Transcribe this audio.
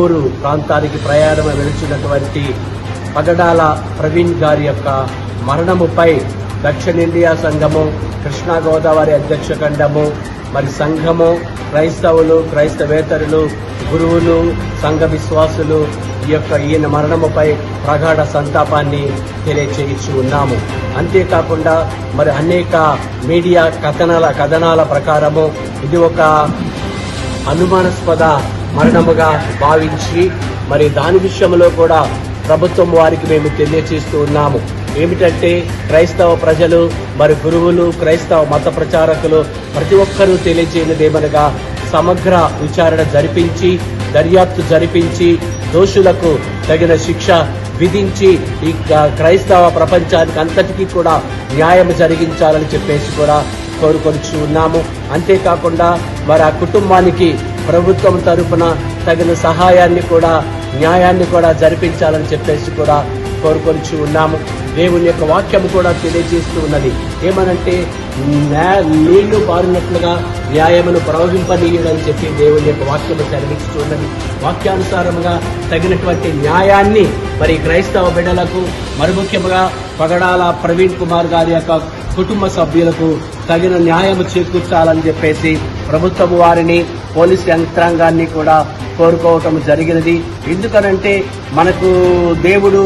ఊరు ప్రాంతానికి ప్రయాణం వెలుచున్నటువంటి పగడాల ప్రవీణ్ గారి యొక్క మరణముపై దక్షిణ ఇండియా సంఘము, కృష్ణా గోదావరి అధ్యక్ష ఖండము, మరి సంఘము, క్రైస్తవులు, క్రైస్తవేతరులు, గురువులు, సంఘ విశ్వాసులు ఈయన మరణముపై ప్రగాఢ సంతాపాన్ని తెలియచేయించి ఉన్నాము. అంతేకాకుండా మరి అనేక మీడియా కథనాల ప్రకారము ఇది ఒక అనుమానాస్పద మరణముగా భావించి మరి దాని విషయంలో కూడా ప్రభుత్వం వారికి మేము తెలియచేస్తూ ఉన్నాము. ఏమిటంటే క్రైస్తవ ప్రజలు, మరి గురువులు, క్రైస్తవ మత ప్రచారకులు ప్రతి ఒక్కరూ తెలియజేయనిదేమనగా సమగ్ర విచారణ జరిపించి, దర్యాప్తు జరిపించి, దోషులకు తగిన శిక్ష విధించి ఈ క్రైస్తవ ప్రపంచానికి అంతటికీ కూడా న్యాయం జరిగించాలని చెప్పేసి కూడా కోరుకొనిచూ ఉన్నాము. అంతేకాకుండా మరి ఆ కుటుంబానికి ప్రభుత్వం తరఫున తగిన సహాయాన్ని కూడా, న్యాయాన్ని కూడా జరిపించాలని చెప్పేసి కూడా కోరుకొనిచూ ఉన్నాము. దేవుని యొక్క వాక్యం కూడా తెలియజేస్తూ ఉన్నది. ఏమనంటే నీళ్లు పారినట్లుగా న్యాయమును ప్రవహింపనీయడని చెప్పి దేవుని యొక్క వాక్యము సెలవిస్తూ ఉన్నది. వాక్యానుసారముగా తగినటువంటి న్యాయాన్ని మరి క్రైస్తవ బిడ్డలకు, మరి ముఖ్యంగా పగడాల ప్రవీణ్ కుమార్ గారి యొక్క కుటుంబ సభ్యులకు తగిన న్యాయము చేకూర్చాలని చెప్పేసి ప్రభుత్వం వారిని, పోలీసు యంత్రాంగాన్ని కూడా కోరుకోవటం జరిగినది. ఎందుకనంటే మనకు దేవుడు